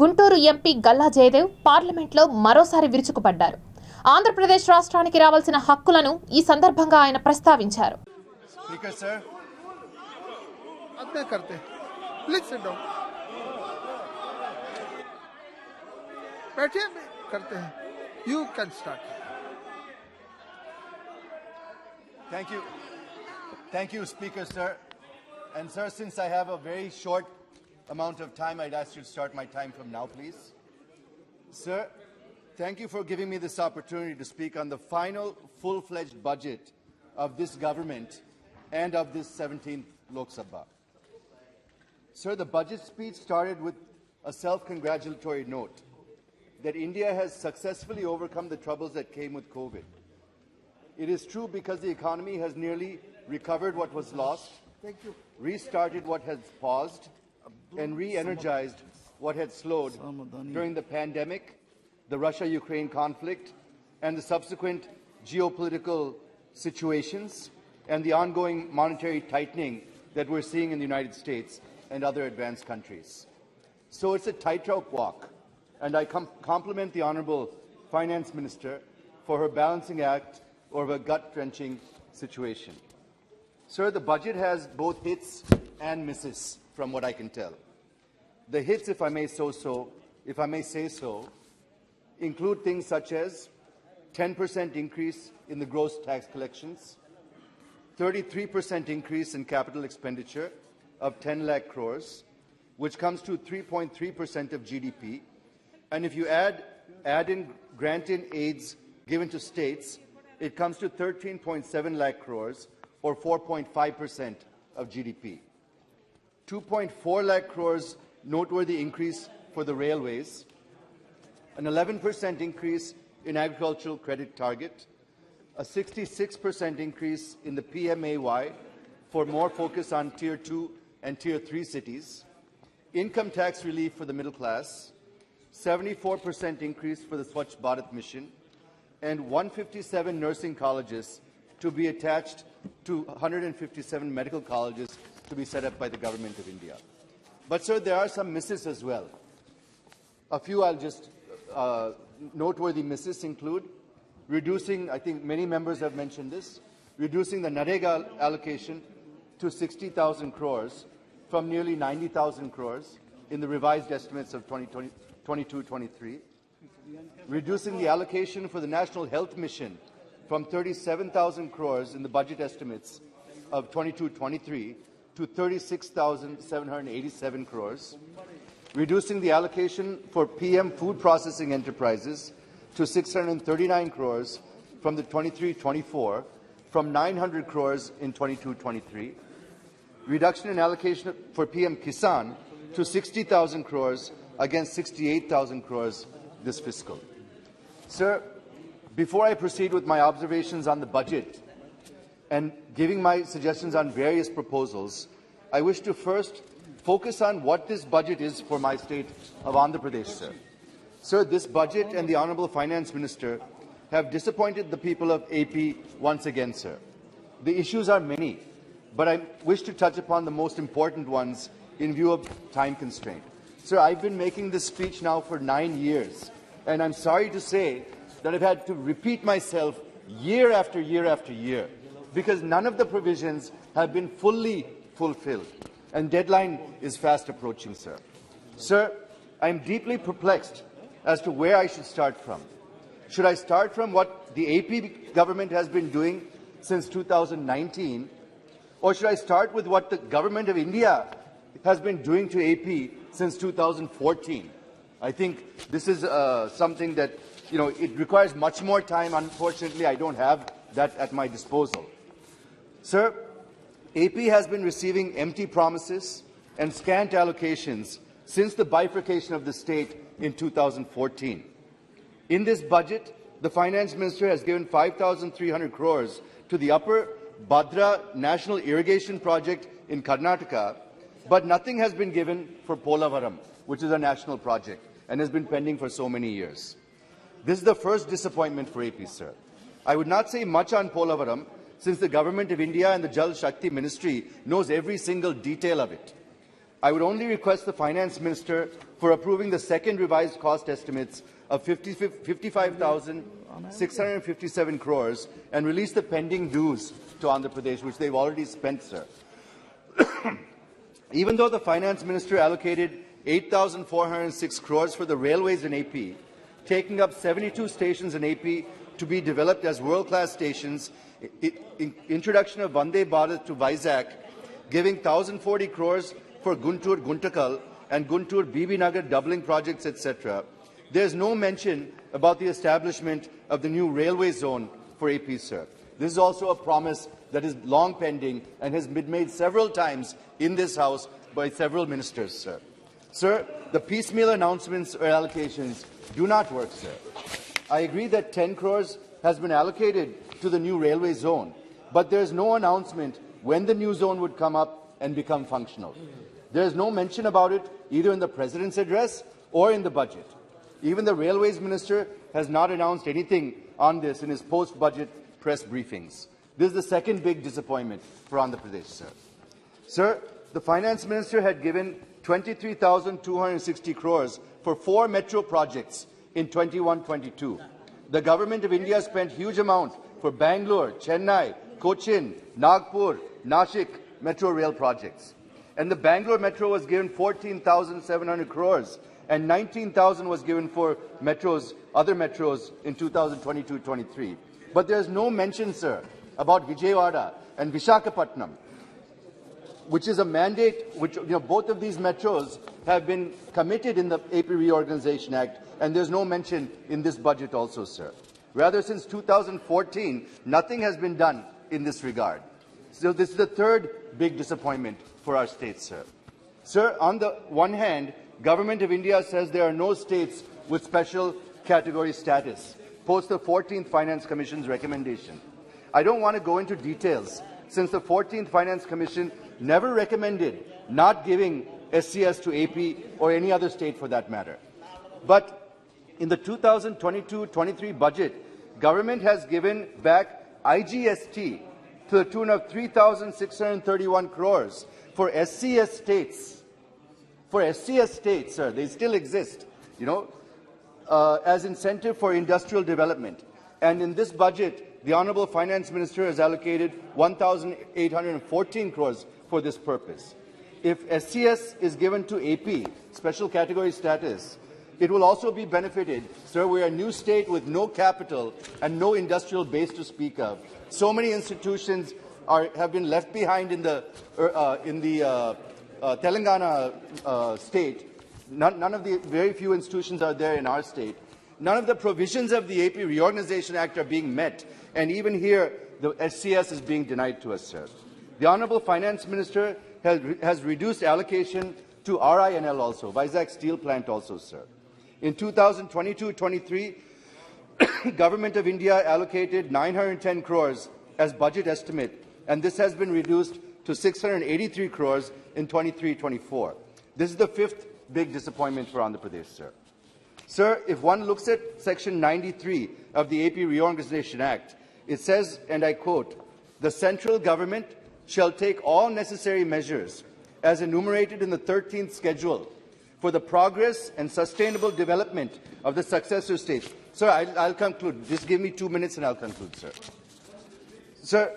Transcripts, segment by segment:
Guntur MP Galla Jayadev పార్లమెంట్లో మరోసారి విరుచుకుపడ్డారు. ఆంధ్రప్రదేశ్ రాష్ట్రానికి రావాల్సిన హక్కులను ఈ సందర్భంగా ఆయన ప్రస్తావించారు. Speaker sir, आज्ञा करते हैं. Please sit down. बैठिए करते हैं. You can start. Thank you, Speaker sir. And sir, since I have a very short amount of time, I'd ask you to start my time from now, please. Sir, thank you for giving me this opportunity to speak on the final full-fledged budget of this government and of this 17th Lok Sabha. Sir, the budget speech started with a self-congratulatory note that India has successfully overcome the troubles that came with COVID. It is true because the economy has nearly recovered what was lost, restarted what has paused, and re-energized what had slowed during the pandemic, the Russia-Ukraine conflict, and the subsequent geopolitical situations, and the ongoing monetary tightening that we're seeing in the United States and other advanced countries. So it's a tightrope walk, and I compliment the Honourable Finance Minister for her balancing act over a gut-wrenching situation. Sir, the budget has both hits and misses, from what I can tell. The hits, if I may say so, include things such as 10% increase in the gross tax collections, 33% increase in capital expenditure of 10 lakh crores, which comes to 3.3% of GDP. And if you add in grant-in aids given to states, it comes to 13.7 lakh crores, or 4.5% of GDP. 2.4 lakh crores noteworthy increase for the railways, an 11% increase in agricultural credit target, a 66% increase in the PMAY for more focus on Tier 2 and Tier 3 cities, income tax relief for the middle class, 74% increase for the Swachh Bharat mission, and 157 nursing colleges to be attached to 157 medical colleges to be set up by the Government of India. But, sir, there are some misses as well. A few noteworthy misses include reducing, I think many members have mentioned this, reducing the NREGA allocation to 60,000 crores from nearly 90,000 crores in the revised estimates of 2022-23, reducing the allocation for the National Health Mission from 37,000 crores in the budget estimates of 22-23 to 36,787 crores, reducing the allocation for PM food processing enterprises to 639 crores from the 23-24 from 900 crores in 22-23, reduction in allocation for PM Kisan to 60,000 crores against 68,000 crores this fiscal. Sir, before I proceed with my observations on the budget and giving my suggestions on various proposals, I wish to first focus on what this budget is for my state of Andhra Pradesh, sir. Sir, this budget and the Honourable Finance Minister have disappointed the people of AP once again, sir. The issues are many, but I wish to touch upon the most important ones in view of time constraint. Sir, I've been making this speech now for 9 years, and I'm sorry to say that I've had to repeat myself year after year after year, because none of the provisions have been fully fulfilled, and deadline is fast approaching, sir. Sir, I am deeply perplexed as to where I should start from. Should I start from what the AP government has been doing since 2019, or should I start with what the Government of India has been doing to AP since 2014? I think this is something that, it requires much more time. Unfortunately, I don't have that at my disposal. Sir, AP has been receiving empty promises and scant allocations since the bifurcation of the state in 2014. In this budget, the Finance Minister has given 5,300 crores to the Upper Bhadra National Irrigation Project in Karnataka, but nothing has been given for Polavaram, which is a national project and has been pending for so many years. This is the first disappointment for AP, sir. I would not say much on Polavaram, since the Government of India and the Jal Shakti Ministry knows every single detail of it. I would only request the Finance Minister for approving the second revised cost estimates of 55,657 crores and release the pending dues to Andhra Pradesh, which they've already spent, sir. Even though the Finance Minister allocated 8,406 crores for the railways in AP, taking up 72 stations in AP to be developed as world-class stations, introduction of Vande Bharat to Vizag, giving 1,040 crores for Guntur Guntakal and Guntur Bibi Nagar doubling projects, etc. There is no mention about the establishment of the new railway zone for AP, sir. This is also a promise that is long pending and has been made several times in this House by several ministers, sir. Sir, the piecemeal announcements or allocations do not work, sir. I agree that 10 crores has been allocated to the new railway zone, but there is no announcement when the new zone would come up and become functional. There is no mention about it either in the President's address or in the budget. Even the Railways Minister has not announced anything on this in his post-budget press briefings. This is the second big disappointment for Andhra Pradesh, sir. Sir, the Finance Minister had given 23,260 crores for 4 metro projects in 21-22. The Government of India spent huge amount for Bangalore, Chennai, Cochin, Nagpur, Nashik metro rail projects. And the Bangalore metro was given 14,700 crores and 19,000 was given for metros, other metros in 2022-23. But there is no mention, sir, about Vijayawada and Visakhapatnam, which is a mandate which, both of these metros have been committed in the AP Reorganization Act, and there's no mention in this budget also, sir. Rather, since 2014, nothing has been done in this regard. So this is the third big disappointment for our state, sir. Sir, on the one hand, Government of India says there are no states with special category status, post the 14th Finance Commission's recommendation. I don't want to go into details, since the 14th Finance Commission never recommended not giving SCS to AP or any other state for that matter. But in the 2022-23 budget, government has given back IGST to the tune of 3,631 crores for SCS states. For SCS states, sir, they still exist, as incentive for industrial development. And in this budget, the Honourable Finance Minister has allocated 1,814 crores for this purpose. If SCS is given to AP, special category status, it will also be benefited. Sir, we are a new state with no capital and no industrial base to speak of. So many institutions have been left behind in the Telangana state. None of the very few institutions are there in our state. None of the provisions of the AP Reorganization Act are being met, and even here the SCS is being denied to us, sir. The Honourable Finance Minister has reduced allocation to RINL also, Vizag Steel Plant also, sir. In 2022-23, Government of India allocated 910 crores as budget estimate, and this has been reduced to 683 crores in 23-24. This is the fifth big disappointment for Andhra Pradesh, sir. Sir, if one looks at Section 93 of the AP Reorganization Act, it says, and I quote, "The central government shall take all necessary measures as enumerated in the 13th schedule for the progress and sustainable development of the successor states." Sir, I'll conclude. Just give me 2 minutes and I'll conclude, sir. Sir,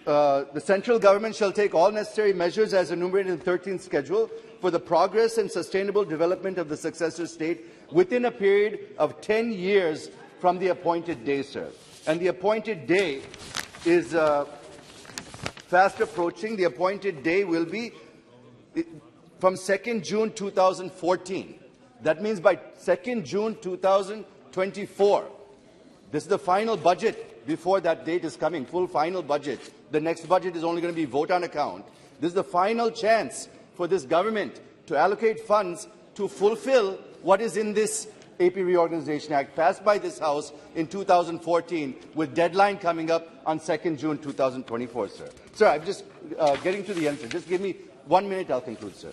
the central government shall take all necessary measures as enumerated in the 13th schedule for the progress and sustainable development of the successor state within a period of 10 years from the appointed day, sir. And the appointed day is fast approaching. The appointed day will be from 2nd June 2014. That means by 2nd June 2024. This is the final budget before that date is coming, full final budget. The next budget is only going to be vote on account. This is the final chance for this government to allocate funds to fulfill what is in this AP Reorganization Act passed by this House in 2014 with deadline coming up on 2nd June 2024, sir. Sir, I'm just getting to the end, sir. Just give me 1 minute, I'll conclude, sir.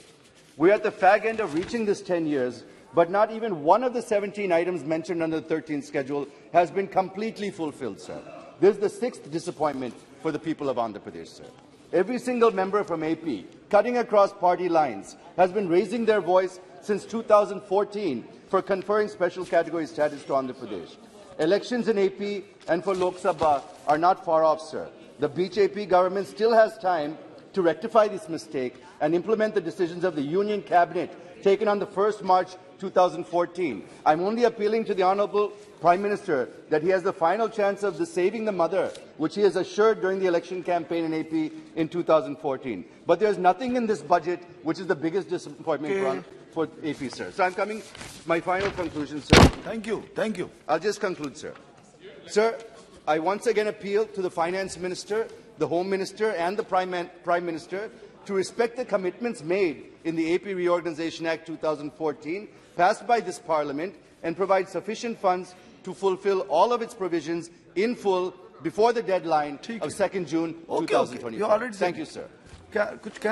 We're at the fag end of reaching this 10 years, but not even one of the 17 items mentioned under the 13th schedule has been completely fulfilled, sir. This is the sixth disappointment for the people of Andhra Pradesh, sir. Every single member from AP cutting across party lines, has been raising their voice since 2014 for conferring special category status to Andhra Pradesh. Elections in AP and for Lok Sabha are not far off, sir. The BJP government still has time to rectify this mistake and implement the decisions of the Union Cabinet taken on the 1st March 2014. I'm only appealing to the Honourable Prime Minister that he has the final chance of saving the mother, which he has assured during the election campaign in AP in 2014. But there's nothing in this budget which is the biggest disappointment for AP, sir. So I'm coming to my final conclusion, sir. Thank you. Thank you. I'll just conclude, sir. Sir, I once again appeal to the Finance Minister, the Home Minister and the Prime Minister to respect the commitments made in the AP Reorganization Act 2014, passed by this Parliament, and provide sufficient funds to fulfill all of its provisions in full before the deadline of 2nd June 2024. You already said Thank it. you, sir. कुछ कहना